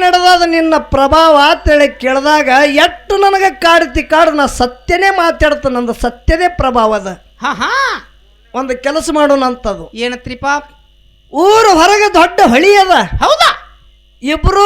ನಡೆದಾದ ನಿನ್ನ ಪ್ರಭಾವ ಅಂತೇಳಿ ಕೇಳಿದಾಗ ಎಷ್ಟು ನನಗೆ ಕಾಡ್ತಿ ಕಾಡು ನಾ ಸತ್ಯನೇ ಮಾತಾಡ್ತ ನಂದು ಸತ್ಯದೇ ಪ್ರಭಾವದ. ಹಾ ಹಾ ಒಂದು ಕೆಲಸ ಮಾಡೋಣ ಅಂತದು. ಏನತ್ರಿಪ್ಪ? ಊರು ಹೊರಗೆ ದೊಡ್ಡ ಹೊಳಿ ಅದ. ಹೌದಾ? ಇಬ್ರು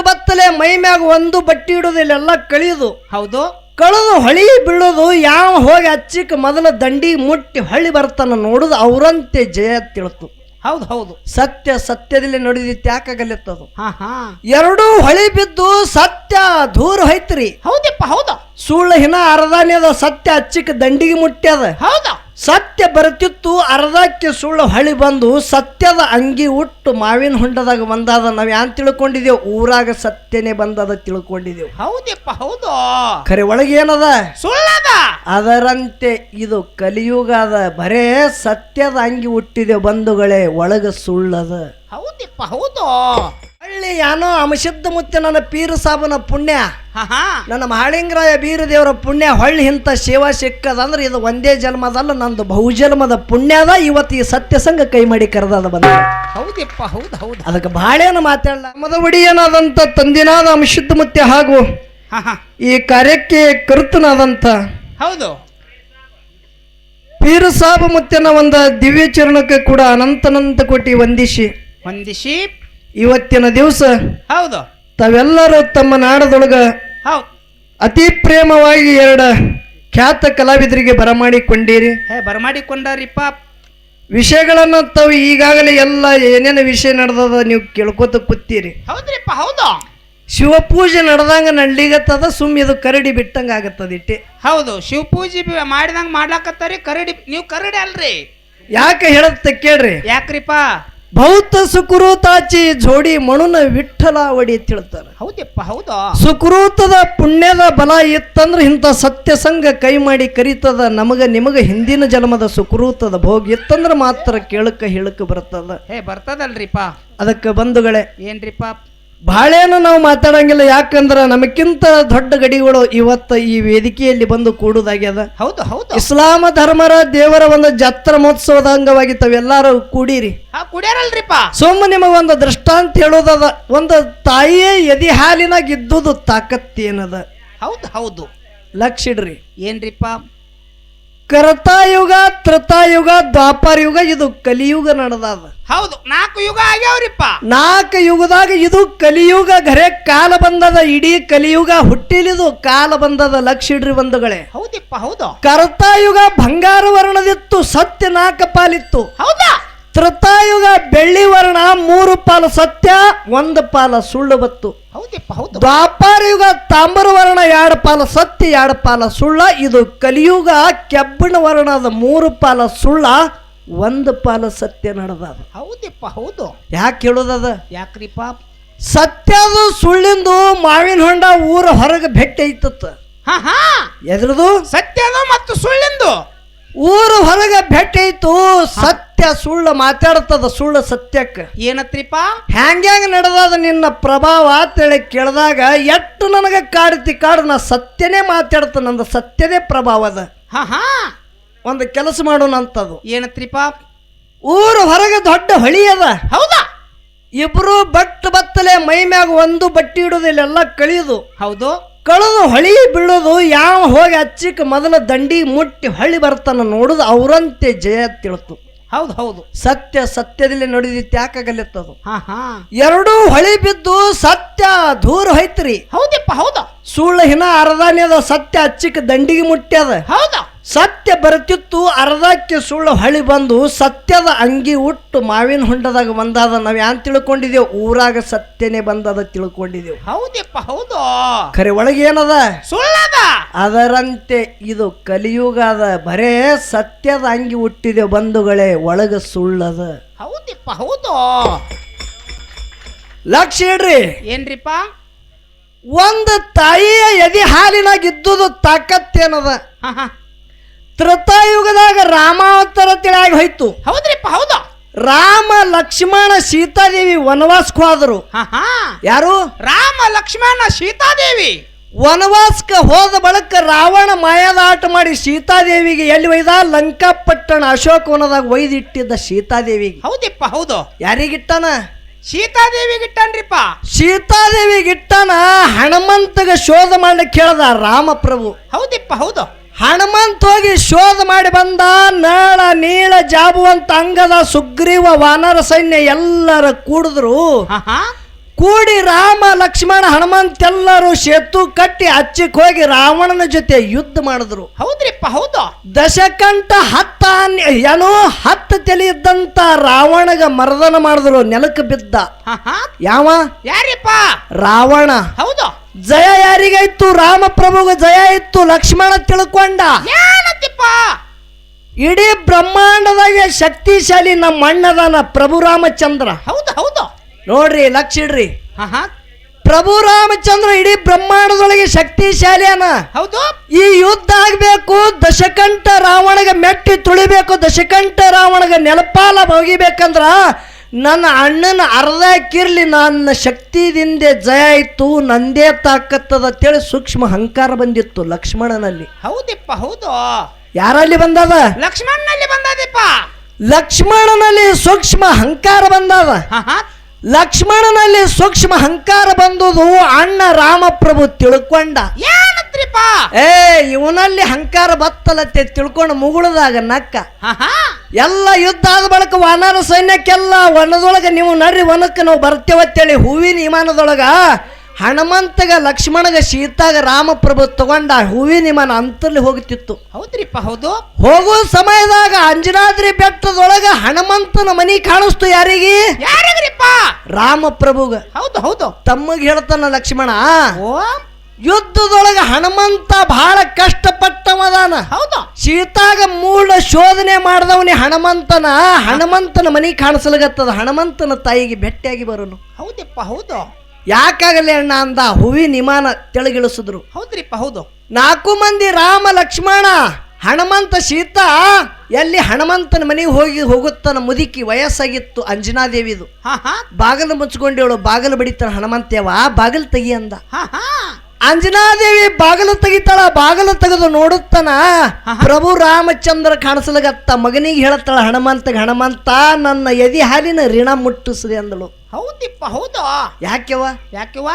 ಬತ್ತಲೆ ಮೈ ಮ್ಯಾಗ ಒಂದು ಬಟ್ಟಿ ಇಡೋದು ಇಲ್ಲೆಲ್ಲ ಕಳಿಯೋದು. ಹೌದು. ಕಳೆದು ಹೊಳಿ ಬೀಳೋದು ಯಾವ ಹೋಗಿ ಹಚ್ಚಿಕ್ ಮೊದಲ ದಂಡಿ ಮುಟ್ಟಿ ಹೊಳ್ಳಿ ಬರ್ತಾನ ನೋಡುದು ಅವರಂತೆ ಜಯ ತಿಳ್ತು. ಹೌದು ಹೌದು. ಸತ್ಯ ಸತ್ಯದಲ್ಲಿ ನೋಡಿದಿತ್ತು ಯಾಕಾಗಲಿತ್ತದು. ಹಾ ಹಾ ಎರಡೂ ಹೊಳಿ ಬಿದ್ದು ಸತ್ಯ ದೂರ ಹೋಯ್ತ್ರಿ. ಹೌದಪ್ಪ. ಹೌದಾ? ಸುಳ್ಳು ಹಿನ ಅರ್ಧಾನ್ಯದ ಸತ್ಯ ಹಚ್ಚಿಕ್ ದಂಡಿಗೆ ಮುಟ್ಟ್ಯದ. ಹೌದಾ? ಸತ್ಯ ಬರ್ತಿತ್ತು ಅರ್ಧಕ್ಕೆ ಸುಳ್ಳು ಹೊಳಿ ಬಂದು ಸತ್ಯದ ಅಂಗಿ ಉಟ್ಟು ಮಾವಿನ ಹೊಂಡದಾಗ ಬಂದಾದ. ನಾವ್ ಯಾನ್ ತಿಳ್ಕೊಂಡಿದೇವ್? ಊರಾಗ ಸತ್ಯನೇ ಬಂದದ ತಿಳ್ಕೊಂಡಿದೇವ್. ಹೌದಪ್ಪ. ಹೌದು. ಖರೆ ಒಳಗೇನದ? ಸುಳ್ಳದ. ಅದರಂತೆ ಇದು ಕಲಿಯುಗ ಅದ. ಬರೇ ಸತ್ಯದ ಅಂಗಿ ಹುಟ್ಟಿದೆ ಬಂಧುಗಳೇ, ಒಳಗ ಸುಳ್ಳದ. ಹೌದಪ್ಪ. ಹೌದು. ಹಳ್ಳಿ ಯಾನೋ ಅಮಶುದ್ಧ ಮುತ್ತೆ ನನ್ನ ಪೀರ ಸಾಬನ ಪುಣ್ಯ, ಹಾ ಹಾ ನನ್ನ ಮಹಾಳಿಂಗರಾಯ ಬೀರ ದೇವರ ಪುಣ್ಯ ಹೊಳ್ಳಿ ಇಂಥ ಸೇವಾ ಸಿಕ್ಕದಂದ್ರೆ ಇದು ಒಂದೇ ಜನ್ಮದಲ್ಲ, ನಂದು ಬಹುಜನ್ಮದ ಪುಣ್ಯ ಅದ. ಇವತ್ತು ಈ ಸತ್ಯ ಸಂಘ ಕೈ ಮಾಡಿ ಕರೆದಾದ ಬಂದ. ಹೌದಪ್ಪ. ಹೌದು ಹೌದು. ಅದಕ್ಕೆ ಬಾಳೇನು ಮಾತಾಡಲ್ಲ. ನಮ್ಮದ ಒಡಿಯನಾದಂಥ ತಂದಿನಾದ ಅಮಶುದ್ಧ ಮುತ್ತೆ ಹಾಗೂ ಹಾ ಹಾ ಈ ಕಾರ್ಯಕ್ಕೆ ಕರ್ತನಾದಂಥ ಹೌದು ಪೀರ ಸಾಬ ಮುತ್ತೆನ ಒಂದು ದಿವ್ಯ ಚರಣಕ್ಕೆ ಕೂಡ ಅನಂತ ಕೋಟಿ ವಂದಿಸಿ ಇವತ್ತಿನ ದಿವಸ ಹೌದು ತಾವೆಲ್ಲರೂ ತಮ್ಮ ನಾಡದೊಳಗ ಹೌದು ಅತಿ ಪ್ರೇಮವಾಗಿ ಎರಡು ಖ್ಯಾತ ಕಲಾವಿದರಿಗೆ ಬರಮಾಡಿಕೊಂಡಿರಿ. ಬರಮಾಡಿಕೊಂಡಾರಿಪ್ಪ. ವಿಷಯಗಳನ್ನ ತಾವು ಈಗಾಗಲೇ ಎಲ್ಲ ಏನೇನು ವಿಷಯ ನಡೆದದ ನೀವು ಕೇಳ್ಕೊತ ಕೂತೀರಿ. ಹೌದ್ರಿಪ್ಪ. ಹೌದು. ಶಿವಪೂಜೆ ನಡೆದಂಗ ನಡ್ಲಿಗತ್ತದ, ಸುಮ್ಮ ಇದು ಕರಡಿ ಬಿಟ್ಟಂಗ ಆಗತ್ತದ ಇಟ್ಟೆ. ಹೌದು. ಶಿವಪೂಜೆ ಮಾಡಿದಂಗ ಮಾಡ್ಲಾಕತ್ತಾರಿ. ಕರಡಿ ನೀವು ಕರಡಿ ಅಲ್ರಿ. ಯಾಕೆ ಹೇಳತ್ತ ಕೇಳ್ರಿ. ಯಾಕ್ರಿಪ್ಪ? ಭೌತ ಸುಕೃತಾಚಿ ಜೋಡಿ ಮಣುನ ವಿಠಲ ಒಡಿ ತಿಳ್ತಾರ. ಹೌದಪ್ಪ. ಹೌದು. ಸುಕೃತದ ಪುಣ್ಯದ ಬಲ ಇತ್ತಂದ್ರೆ ಇಂಥ ಸತ್ಯ ಸಂಘ ಕೈ ಮಾಡಿ ಕರಿತದ. ನಮಗ ನಿಮಗ ಹಿಂದಿನ ಜನ್ಮದ ಸುಕೃತದ ಭೋಗ ಇತ್ತಂದ್ರೆ ಮಾತ್ರ ಕೇಳಕ ಹೇಳಕ ಬರ್ತದ. ಬರ್ತದಲ್ರಿಪ್ಪ. ಅದಕ್ಕೆ ಬಂಧುಗಳೇ ಏನ್ರಿಪ್ಪ? ಬಹಳೇನು ನಾವು ಮಾತಾಡಂಗಿಲ್ಲ. ಯಾಕಂದ್ರೆ ನಮಕ್ಕಿಂತ ದೊಡ್ಡ ಗಡಿಗಳು ಇವತ್ತು ಈ ವೇದಿಕೆಯಲ್ಲಿ ಬಂದು ಕೂಡುದಾಗ್ಯದ. ಹೌದು ಹೌದು. ಇಸ್ಲಾಮ ಧರ್ಮರ ದೇವರ ಒಂದು ಜಾತ್ರಾ ಮಹೋತ್ಸವದ ಅಂಗವಾಗಿ ತಾವೆಲ್ಲಾರು ಕೂಡಿರಿ. ಕುಡಿಯಾರಲ್ರಿಪ್ಪ. ಸೋಮ ನಿಮಗೊಂದು ದೃಷ್ಟಾಂತ ಹೇಳೋದದ. ಒಂದು ತಾಯಿಯೇ ಎದಿ ಹಾಲಿನಾಗ ಇದ್ದುದು ತಾಕತ್ತೇನದ. ಹೌದು ಹೌದು. ಲಕ್ಷ ಇಡ್ರಿ. ಏನ್ರಿಪ್ಪ? ಕರತಾಯುಗ, ತ್ರೇತಾಯುಗ, ದ್ವಾಪರ ಯುಗ, ಇದು ಕಲಿಯುಗ ನಡೆದಾದ. ಹೌದು. 4 ಯುಗ ಆಗ್ಯಾವ್ರಿಪ್ಪ. 4 ಯುಗದಾಗ ಇದು ಕಲಿಯುಗ. ಘರೆ ಕಾಲ ಬಂದದ. ಇಡೀ ಕಲಿಯುಗ ಹುಟ್ಟಿಲಿದು ಕಾಲ ಬಂದದ. ಲಕ್ಷ ಇಡ್ರಿ ಬಂಧುಗಳೇ. ಹೌದಪ್ಪ. ಹೌದು. ಕರತಾಯುಗ ಬಂಗಾರ ವರ್ಣದಿತ್ತು, ಸತ್ಯ 4 ಪಾಲಿತ್ತು. ಹೌದಾ? ತ್ರೇತಾಯುಗ ಬೆಳ್ಳಿ ವರ್ಣ 3 ಪಾಲು ಸತ್ಯ, 1 ಪಾಲ ಸುಳ್ಳು ಬತ್ತು. ಹೌದಪ್ಪ. ಹೌದು. ದ್ವಾಪರ ಯುಗ ತಾಮ್ರ ವರ್ಣ 2 ಪಾಲ ಸತ್ಯ, 2 ಪಾಲ ಸುಳ್ಳ. ಇದು ಕಲಿಯುಗ ಕೆಬ್ಬಣ ವರ್ಣದ 3 ಪಾಲ ಸುಳ್ಳ, 1 ಪಾಲ ಸತ್ಯ ನಡೆದದ. ಹೌದಪ್ಪ. ಹೌದು. ಯಾಕೆ ಹೇಳೋದದ? ಯಾಕ್ರಿಪ್ಪ? ಸತ್ಯದು ಸುಳ್ಳಿಂದು ಮಾವಿನ ಹೊಂಡ ಊರ ಹೊರಗೆ ಭೇಟಿ ಐತತ್ತ. ಹಾ ಹಾ ಎದ್ರದು? ಸತ್ಯದು ಮತ್ತು ಸುಳ್ಳಿಂದು ಊರ ಹೊರಗೆ ಭೇಟಿ ಐತು. ಸತ್ಯ ಸುಳ್ಳು ಮಾತಾಡ್ತದ, ಸುಳ್ಳು ಸತ್ಯಕ್ಕೆ. ಏನತ್ರಿಪ್ಪ? ಹ್ಯಾಂಗ್ಯಾಂಗ ನಡೆದಾದ ನಿನ್ನ ಪ್ರಭಾವ ಅಂತೇಳಿ ಕೇಳಿದಾಗ ಎಷ್ಟು ನನಗೆ ಕಾಡ್ತಿ ಕಾಡು ನಾ ಸತ್ಯನೇ ಮಾತಾಡ್ತ ನಂದು ಸತ್ಯದೇ ಪ್ರಭಾವದ. ಹಾ ಹಾ ಒಂದು ಕೆಲಸ ಮಾಡೋಣ ಅಂತದು. ಏನತ್ರಿಪ್ಪ? ಊರು ಹೊರಗೆ ದೊಡ್ಡ ಹೊಳಿ ಅದ. ಹೌದಾ? ಇಬ್ರು ಬತ್ತಲೆ ಮೈ ಮ್ಯಾಗ ಒಂದು ಬಟ್ಟಿ ಇಡೋದು ಇಲ್ಲೆಲ್ಲ ಕಳಿಯೋದು. ಹೌದು. ಕಳೆದು ಹೊಳಿ ಬೀಳೋದು ಯಾವ ಹೋಗಿ ಹಚ್ಚಿಕ್ ಮೊದಲ ದಂಡಿ ಮುಟ್ಟಿ ಹೊಳ್ಳಿ ಬರ್ತಾನ ನೋಡುದು ಅವರಂತೆ ಜಯ ತಿಳ್ತು. ಹೌದು ಹೌದು. ಸತ್ಯ ಸತ್ಯದಲ್ಲಿ ನೋಡಿದಿತ್ತು ಯಾಕಾಗಲಿತ್ತದು. ಹಾ ಹಾ ಎರಡೂ ಹೊಳಿ ಬಿದ್ದು ಸತ್ಯ ದೂರ ಹೋಯ್ತ್ರಿ. ಹೌದಪ್ಪ. ಹೌದಾ? ಸುಳ್ಳು ಹಿನ ಅರ್ಧಾನ್ಯದ ಸತ್ಯ ಹಚ್ಚಿಕ್ ದಂಡಿಗೆ ಮುಟ್ಟ್ಯದ. ಹೌದಾ? ಸತ್ಯ ಬರ್ತಿತ್ತು ಅರ್ಧಕ್ಕೆ ಸುಳ್ಳು ಹೊಳಿ ಬಂದು ಸತ್ಯದ ಅಂಗಿ ಉಟ್ಟು ಮಾವಿನ ಹೊಂಡದಾಗ ಬಂದಾದ. ನಾವ್ ಯಾನ್ ತಿಳ್ಕೊಂಡಿದೇವ್? ಊರಾಗ ಸತ್ಯನೇ ಬಂದದ ತಿಳ್ಕೊಂಡಿದೇವ್. ಹೌದಪ್ಪ. ಹೌದು. ಖರೆ ಒಳಗೇನದ? ಸುಳ್ಳದ. ಅದರಂತೆ ಇದು ಕಲಿಯುಗ ಅದ. ಬರೇ ಸತ್ಯದ ಅಂಗಿ ಹುಟ್ಟಿದೆ ಬಂಧುಗಳೇ, ಒಳಗ ಸುಳ್ಳದ. ಹೌದಪ್ಪ. ಹೌದು. ಲಕ್ಷ ಇಡ್ರಿ. ಏನ್ರಿಪ್ಪ? ಒಂದು ತಾಯಿಯ ಎದಿ ಹಾಲಿನಾಗ ಇದ್ದುದು ತಾಕತ್ತೇನದ. ಹಾ ಹಾ ತ್ರೇತಾಯುಗದಾಗ ರಾಮಾವತಾರ ತಿಳಾಗಿ ಹೋಯ್ತು. ಹೌದ್ರಿಪ್ಪ. ಹೌದು. ರಾಮ ಲಕ್ಷ್ಮಣ ಸೀತಾದೇವಿ ವನವಾಸಕ್ಕೆ ಹೋದರು. ಹಾ ಹಾ ಯಾರು? ರಾಮ ಲಕ್ಷ್ಮಣ ಸೀತಾದೇವಿ ವನವಾಸಕ್ಕೆ ಹೋದ ಬಳಿಕ ರಾವಣ ಮಾಯದ ಆಟ ಮಾಡಿ ಸೀತಾದೇವಿಗೆ ಎಲ್ಲಿ ಒಯ್ದ? ಲಂಕಾಪಟ್ಟಣ ಅಶೋಕವನದಾಗ ಒಯ್ದಿಟ್ಟಿದ್ದ ಸೀತಾದೇವಿಗೆ. ಹೌದಪ್ಪ. ಹೌದು. ಯಾರಿಗಿಟ್ಟನ? ಸೀತಾದೇವಿಗೆ ಇಟ್ಟನ್ರಿಪ್ಪ. ಸೀತಾದೇವಿಗೆ ಇಟ್ಟನ ಹನುಮಂತಗ ಶೋಧ ಮಾಡ್ಲಿಕ್ಕೆ ಹೇಳ್ದ ರಾಮಪ್ರಭು. ಹೌದಿಪ್ಪ ಹೌದು. ಹನುಮಂತ ಹೋಗಿ ಶೋಧ ಮಾಡಿ ಬಂದ. ನಳ ನೀಳ ಜಾಬುವಂತ ಅಂಗದ ಸುಗ್ರೀವ ವಾನರ ಸೈನ್ಯ ಎಲ್ಲರ ಕೂಡಿದ್ರು. ಕೂಡಿ ರಾಮ ಲಕ್ಷ್ಮಣ ಹನುಮಂತ ಎಲ್ಲರೂ ಸೇತು ಕಟ್ಟಿ ಹಚ್ಚಿಕ್ ಹೋಗಿ ರಾವಣನ ಜೊತೆ ಯುದ್ಧ ಮಾಡಿದ್ರು. ಹೌದ್ರಿಪ್ಪ ಹೌದು. ದಶಕಂಠ 10 ತಲೆ ಇದ್ದಂತ ರಾವಣಗ ಮರ್ದನ ಮಾಡಿದ್ರು. ನೆಲಕ್ಕೆ ಬಿದ್ದ. ಯಾವ? ಯಾರಿಪ್ಪ? ರಾವಣ. ಹೌದು. ಜಯ ಯಾರಿಗಾಯ್ತು? ರಾಮಪ್ರಭುಗ ಜಯ ಇತ್ತು. ಲಕ್ಷ್ಮಣ ತಿಳ್ಕೊಂಡ ಏನಂತಿಪ್ಪ? ಇಡೀ ಬ್ರಹ್ಮಾಂಡದಾಗ ಶಕ್ತಿಶಾಲಿ ನಮ್ಮ ಅಣ್ಣದಾನ ಪ್ರಭು ರಾಮಚಂದ್ರ. ಹೌದು ಹೌದು. ನೋಡ್ರಿ ಲಕ್ಷ ಇಡ್ರಿ. ಪ್ರಭು ರಾಮಚಂದ್ರ ಇಡೀ ಬ್ರಹ್ಮಾಂಡದೊಳಗೆ ಶಕ್ತಿಶಾಲಿಯನ. ಹೌದು. ಈ ಯುದ್ಧ ಆಗ್ಬೇಕು. ದಶಕಂಠ ರಾವಣಗ ಮೆಟ್ಟಿ ತುಳಿಬೇಕು. ದಶಕಂಠ ರಾವಣಗ ನೆಲಪಾಲ ಹೋಗಿಬೇಕಂದ್ರ ನನ್ನ ಅಣ್ಣನ ಅರ್ಧ ಕಿರ್ಲಿ ನನ್ನ ಶಕ್ತಿದಿಂದ ಜಯ ಆಯ್ತು, ನಂದೇ ತಾಕತ್ತದ ಅಂತೇಳಿ ಸೂಕ್ಷ್ಮ ಅಹಂಕಾರ ಬಂದಿತ್ತು ಲಕ್ಷ್ಮಣನಲ್ಲಿ. ಹೌದಿಪ್ಪ ಹೌದು. ಯಾರಲ್ಲಿ ಬಂದದ? ಲಕ್ಷ್ಮಣನಲ್ಲಿ ಬಂದದಿಪ್ಪ. ಲಕ್ಷ್ಮಣನಲ್ಲಿ ಸೂಕ್ಷ್ಮ ಅಹಂಕಾರ ಬಂದದ. ಲಕ್ಷ್ಮಣನಲ್ಲಿ ಸೂಕ್ಷ್ಮ ಅಹಂಕಾರ ಬಂದುದು ಅಣ್ಣ ರಾಮಪ್ರಭು ತಿಳ್ಕೊಂಡ. ಏನತ್ರಿಪ್ಪ? ಇವನಲ್ಲಿ ಅಹಂಕಾರ ಬತ್ತಲತ್ತೆ ತಿಳ್ಕೊಂಡು ಮುಗುಳದಾಗ ನಕ್ಕ. ಎಲ್ಲ ಯುದ್ಧ ಆದ ಬಳಿಕ ವಾನರ ಸೈನ್ಯಕ್ಕೆಲ್ಲ ವನದೊಳಗ ನೀವು ನಡ್ರಿ, ವನಕ್ಕೆ ನಾವು ಬರ್ತೇವತ್ತೇಳಿ ಹೂವಿನ ವಿಮಾನದೊಳಗ ಹನುಮಂತಗ ಲಕ್ಷ್ಮಣಗ ಸೀತಾಗ ರಾಮಪ್ರಭು ತಗೊಂಡ ಹೂವಿನ ವಿಮಾನ ಅಂತಲ್ಲಿ ಹೋಗುತ್ತಿತ್ತು. ಹೌದ್ರಿಪ್ಪ ಹೌದು. ಹೋಗೋ ಸಮಯದಾಗ ಅಂಜನಾದ್ರಿ ಬೆಟ್ಟದೊಳಗ ಹನುಮಂತನ ಮನಿ ಕಾಣಿಸ್ತು. ಯಾರಿಗೆ? ಯಾರಿಗ್ರಿಪ್ಪ? ರಾಮಪ್ರಭುಗ. ಹೌದು ಹೌದು. ತಮ್ಮಗ್ ಹೇಳ್ತಾನ ಲಕ್ಷ್ಮಣ, ಓ ಯುದ್ಧದೊಳಗ ಹನುಮಂತ ಬಹಳ ಕಷ್ಟಪಟ್ಟವದಾನ. ಹೌದು. ಸೀತಾಗ ಮೂಲ ಶೋಧನೆ ಮಾಡಿದವನಿ ಹನುಮಂತನ ಮನಿ ಕಾಣಿಸಲಗತ್ತದ. ಹನುಮಂತನ ತಾಯಿಗೆ ಭೇಟಿಯಾಗಿ ಬರೋನು. ಹೌದಪ್ಪ ಹೌದು. ಯಾಕಾಗಲಿ ಅಣ್ಣ ಅಂದ. ಹೂವಿನ ವಿಮಾನ ತೆಳಗಿಳಿಸಿದ್ರು. ಹೌದ್ರಿಪ್ಪ ಹೌದು. 4 ಮಂದಿ ರಾಮ ಲಕ್ಷ್ಮಣ ಹನುಮಂತ ಸೀತಾ ಎಲ್ಲಿ ಹನುಮಂತನ ಮನೆಗೆ ಹೋಗುತ್ತಾನ. ಮುದುಕಿ ವಯಸ್ಸಾಗಿತ್ತು ಅಂಜನಾದೇವಿದು. ಬಾಗಿಲು ಮುಚ್ಕೊಂಡೇಳು. ಬಾಗಿಲು ಬಡಿತಾನ ಹನುಮಂತೇವ, ಬಾಗಿಲು ತೆಗಿ ಅಂದ. ಅಂಜನಾದೇವಿ ಬಾಗಿಲು ತೆಗಿತಾಳ. ಬಾಗಿಲು ತೆಗೆದು ನೋಡುತ್ತಾನ ಪ್ರಭು ರಾಮಚಂದ್ರ ಕಾಣಿಸಲಗತ್ತ. ಮಗನಿಗೆ ಹೇಳತ್ತಾಳ ಹನುಮಂತ ನನ್ನ ಎದಿ ಹಾಲಿನ ಋಣ ಮುಟ್ಟಿಸಿದೆ ಅಂದಳು. ಹೌದಿಪ್ಪ ಹೌದು. ಯಾಕೆವ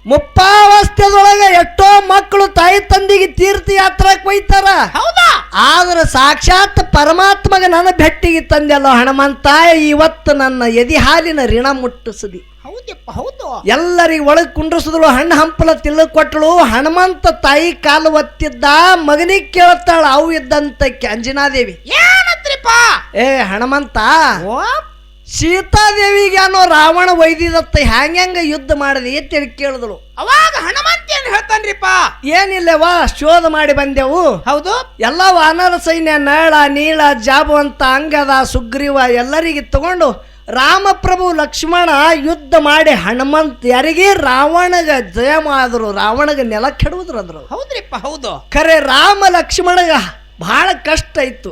ಮುಪ್ಪಾವಸ್ಥೆದೊಳಗ ಎಷ್ಟೋ ಮಕ್ಕಳು ತಾಯಿ ತಂದಿಗೆ ತೀರ್ಥಯಾತ್ರಕ್ಕೆ ಒಯ್ತಾರ. ಹೌದಾ? ಆದ್ರೆ ಸಾಕ್ಷಾತ್ ಪರಮಾತ್ಮಗ ನನ್ನ ಭೆಟ್ಟಿಗೆ ತಂದೆಲ್ಲ ಹನುಮಂತ, ಇವತ್ತು ನನ್ನ ಎದಿ ಹಾಲಿನ ಋಣ ಮುಟ್ಟಿಸಿದಿ. ಹೌದಪ್ಪ ಹೌದು. ಎಲ್ಲರಿಗೆ ಒಳಗೆ ಕುಂಡ್ರಿಸಿದಳು. ಹಣ್ಣು ಹಂಪಲ ತಿಳ್ಳು ಕೊಟ್ಟಳು. ಹನುಮಂತ ತಾಯಿ ಕಾಲು ಒತ್ತಿದ್ದ. ಮಗನಿಗೆ ಕೇಳ್ತಾಳ ಅವು ಇದ್ದಂತಕ್ಕೆ ಅಂಜನಾದೇವಿ. ಏನತ್ರಿಪ್ಪ? ಹನುಮಂತ, ಸೀತಾದೇವಿಗೆ ಅನ್ನೋ ರಾವಣ ವೈದಿದತ್ತ ಹ್ಯಾಂಗ ಯುದ್ಧ ಮಾಡಿದೆ ಅಂತೇಳಿ ಕೇಳಿದಳು. ಅವಾಗ ಹನುಮಂತ ಏನ್ ಹೇಳ್ತಾನ್ರಿಪ್ಪ? ಏನಿಲ್ಲವಾ, ಶೋಧ ಮಾಡಿ ಬಂದೆವು. ಹೌದು. ಎಲ್ಲ ವಾನರ ಸೈನ್ಯ ನಳ ನೀಳ ಜಾಬುವಂತ ಅಂಗದ ಸುಗ್ರೀವ ಎಲ್ಲರಿಗೆ ತಗೊಂಡು ರಾಮಪ್ರಭು ಲಕ್ಷ್ಮಣ ಯುದ್ಧ ಮಾಡಿ ಹನುಮಂತ ಯಾರಿಗೆ ರಾವಣಗ ಜಯ ಮಾಡಿದ್ರು. ರಾವಣಗ ನೆಲ ಕೆಡುವುದ್ರು ಅಂದ್ರು. ಹೌದ್ರಿಪ್ಪ ಹೌದು. ಖರೆ ರಾಮ ಲಕ್ಷ್ಮಣಗ ಬಹಳ ಕಷ್ಟ ಇತ್ತು.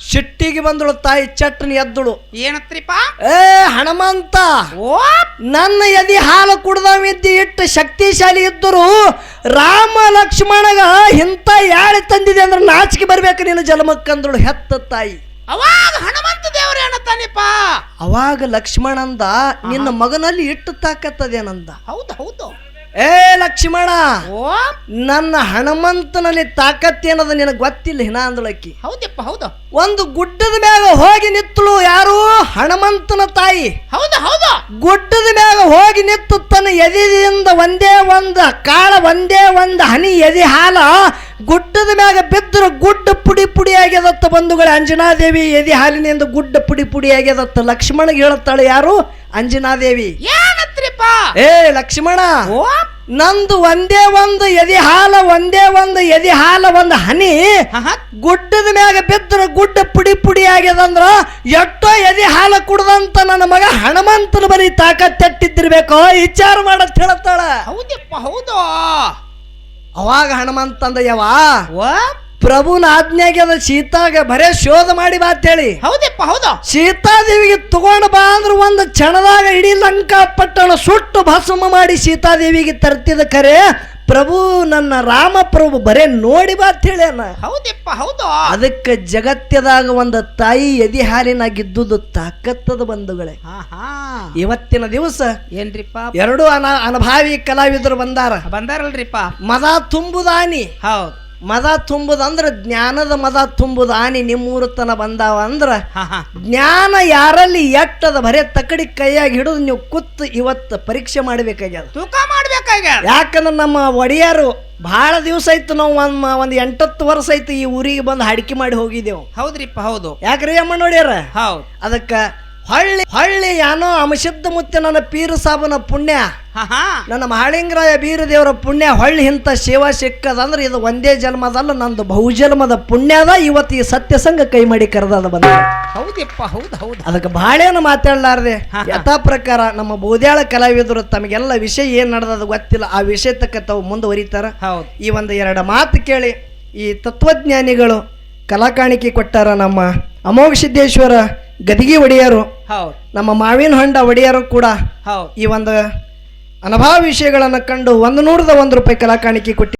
ಸಿಟ್ಟಿಗೆ ಬಂದಳು ತಾಯಿ. ಚಟ್ನಿ ಎದ್ದಳು. ಏನತ್ರಿಪ್ಪ? ಹನುಮಂತ, ನನ್ನ ಎದಿ ಹಾಲು ಕುಡ್ದವಿದ್ದಿ ಇಟ್ಟು ಶಕ್ತಿಶಾಲಿ ಇದ್ದರು ರಾಮ ಲಕ್ಷ್ಮಣಗ ಇಂಥ ಯಾಳೆ ತಂದಿದೆ ಅಂದ್ರೆ ನಾಚಿಕೆ ಬರ್ಬೇಕು ನಿನ್ನ ಜನ್ಮಕ್ಕಂದಳು ಹೆತ್ತ ತಾಯಿ. ಅವಾಗ ಹನುಮಂತ ದೇವರು ಏನತ್ತಾನಿಪ್ಪ? ಅವಾಗ ಲಕ್ಷ್ಮಣಂದ, ನಿನ್ನ ಮಗನಲ್ಲಿ ಇಟ್ಟು ತಾಕತ್ತದೇನಂದ. ಹೌದು ಹೌದು. ಲಕ್ಷ್ಮಣ, ನನ್ನ ಹನುಮಂತನಲ್ಲಿ ತಾಕತ್ತೇನದ ನಿನಗೆ ಗೊತ್ತಿಲ್ಲ ಹಿನ ಅಂದಳಕ್ಕಿ. ಹೌದಪ್ಪ ಹೌದು. ಒಂದು ಗುಡ್ಡದ ಮ್ಯಾಗ ಹೋಗಿ ನಿತ್ತಳು. ಯಾರು? ಹನುಮಂತನ ತಾಯಿ. ಹೌದು ಹೌದು. ಗುಡ್ಡದ ಮ್ಯಾಗ ಹೋಗಿ ನಿತ್ತು ತನ್ನ ಎದೆಯಿಂದ ಒಂದೇ ಒಂದು ಹನಿ ಎದೆ ಹಾಲ ಗುಡ್ಡದ ಮ್ಯಾಗ ಬಿದ್ದರು. ಗುಡ್ಡ ಪುಡಿ ಆಗ್ಯದತ್ತ ಬಂಧುಗಳ. ಅಂಜನಾದೇವಿ ಎದೆ ಹಾಲಿನಿಂದ ಗುಡ್ಡ ಪುಡಿ ಆಗ್ಯದತ್ತ. ಲಕ್ಷ್ಮಣಗೆ ಹೇಳುತ್ತಾಳೆ ಯಾರು? ಅಂಜನಾದೇವಿ. ಲಕ್ಷ್ಮಣ, ನಂದು ಒಂದೇ ಒಂದು ಎದೆ ಹಾಲ ಒಂದು ಹನಿ ಗುಡ್ಡದ ಮ್ಯಾಗ ಬಿದ್ದರು. ಗುಡ್ಡ ಪುಡಿ ಆಗ್ಯದಂದ್ರ ಎಷ್ಟೋ ಎದೆ ಹಾಲ ಕುಡ್ದಂತ ನನ್ನ ಮಗ ಹನುಮಂತನ ಬರೀ ತಾಕತ್ತಿಟ್ಟಿದ್ದಿರ್ಬೇಕೋ, ವಿಚಾರ ಮಾಡತ್ ಹೇಳತ್ತಾಳ. ಹೌದಪ್ಪ ಹೌದು. ಅವಾಗ ಹನುಮಂತಂದ, ಪ್ರಭುನ ಆಜ್ಞೆಗೆ ಅದ ಸೀತಾಗ ಬರೇ ಶೋಧ ಮಾಡಿ ಬಾ ಅಂತೇಳಿ ಹೌದಪ್ಪ ಹೌದು. ಸೀತಾದೇವಿಗೆ ತಗೊಂಡು ಬಾ ಅಂದ್ರೆ ಒಂದು ಕ್ಷಣದಾಗ ಇಡೀ ಲಂಕಾ ಪಟ್ಟಣ ಸುಟ್ಟು ಭಸ್ಮ ಮಾಡಿ ಸೀತಾದೇವಿಗೆ ತರ್ತಿದ ಕರೆ ಪ್ರಭು ನನ್ನ ರಾಮ ಪ್ರಭು ಬರೇ ನೋಡಿ ಬಾ ಅಂತ ಹೇಳ್ಯಾನ. ಹೌದಪ್ಪ ಹೌದು. ಅದಕ್ಕೆ ಜಗತ್ತದಾಗ ಒಂದು ತಾಯಿ ಎದಿ ಹಾಲಿನಾಗಿದ್ದುದು ತಾಕತ್ತದ ಬಂಧುಗಳೇ. ಇವತ್ತಿನ ದಿವಸ ಏನ್ರಿಪ್ಪ ಎರಡು ಅನುಭಾವಿ ಕಲಾವಿದರು ಬಂದಾರಲ್ರಿಪ್ಪ. ಮದ ತುಂಬುದಾನಿ. ಹೌದು, ಮದ ತುಂಬುದಂದ್ರ ಜ್ಞಾನದ ಮದ ತುಂಬುದ ಆನಿ ನಿಮ್ಮೂರ ತನ ಬಂದಾವ ಅಂದ್ರ ಜ್ಞಾನ ಯಾರಲ್ಲಿ ಎಟ್ಟದ ಬರೇ ತಕಡಿ ಕೈಯಾಗಿ ಹಿಡಿದು ನೀವು ಕೂತ್ ಇವತ್ತು ಪರೀಕ್ಷೆ ಮಾಡ್ಬೇಕಾಗ್ಯದ, ತೂಕ ಮಾಡ್ಬೇಕಾಗ್ಯದ. ಯಾಕಂದ್ರೆ ನಮ್ಮ ಒಡೆಯರು ಬಹಳ ದಿವಸ ಆಯ್ತು ನಾವು ಒಂದ್ 8-10 ವರ್ಷ ಆಯ್ತು ಈ ಊರಿಗೆ ಬಂದು ಅಡಿಕೆ ಮಾಡಿ ಹೋಗಿದ್ದೇವು. ಹೌದ್ರಿಪ್ಪ ಹೌದು. ಯಾಕ್ರಿ ಅಮ್ಮ ನೋಡ್ಯಾರ. ಹೌದು. ಅದಕ್ಕ ಹೊಳ್ಳಿ ಏನೋ ಅಮಶಬ್ದ ಮುತ್ತೆ ನನ್ನ ಪೀರ ಸಾಬನ ಪುಣ್ಯ, ನನ್ನ ಮಹಾಳಿಂಗರಾಯ ಬೀರ ದೇವರ ಪುಣ್ಯ ಹೊಳ್ಳಿ ಇಂಥ ಸೇವಾ ಸಿಕ್ಕದಂದ್ರೆ ಇದು ಒಂದೇ ಜನ್ಮದಲ್ಲ, ನಂದು ಬಹುಜನ್ಮದ ಪುಣ್ಯದ. ಇವತ್ತು ಈ ಸತ್ಯ ಸಂಘ ಕೈ ಮಾಡಿ ಕರೆದ ಬಂದ. ಹೌದಪ್ಪ ಹೌದು ಹೌದು. ಅದಕ್ಕೆ ಬಹಳೇನು ಮಾತಾಡಲಾರ್ದೆ ಯಥಾ ಪ್ರಕಾರ ನಮ್ಮ ಬೋದ್ಯಾಳ ಕಲಾವಿದರು ತಮಗೆಲ್ಲ ವಿಷಯ ಏನ್ ನಡೆದ ಗೊತ್ತಿಲ್ಲ, ಆ ವಿಷಯ ತಕ್ಕ ತಾವು ಮುಂದುವರಿತಾರ. ಈ ಒಂದು 2 ಮಾತು ಕೇಳಿ ಈ ತತ್ವಜ್ಞಾನಿಗಳು ಕಲಾಕಾಣಿಕೆ ಕೊಟ್ಟಾರ. ನಮ್ಮ ಅಮೋಘ ಸಿದ್ದೇಶ್ವರ ಗದಿಗಿ ಒಡೆಯರು, ನಮ್ಮ ಮಾವಿನ ಹೊಂಡ ಒಡೆಯರು ಕೂಡ ಈ ಒಂದು ಅನುಭವ ವಿಷಯಗಳನ್ನು ಕಂಡು 100 ರೂಪಾಯಿ ಕಲಾಕಾಣಿಕೆ ಕೊಟ್ಟಿ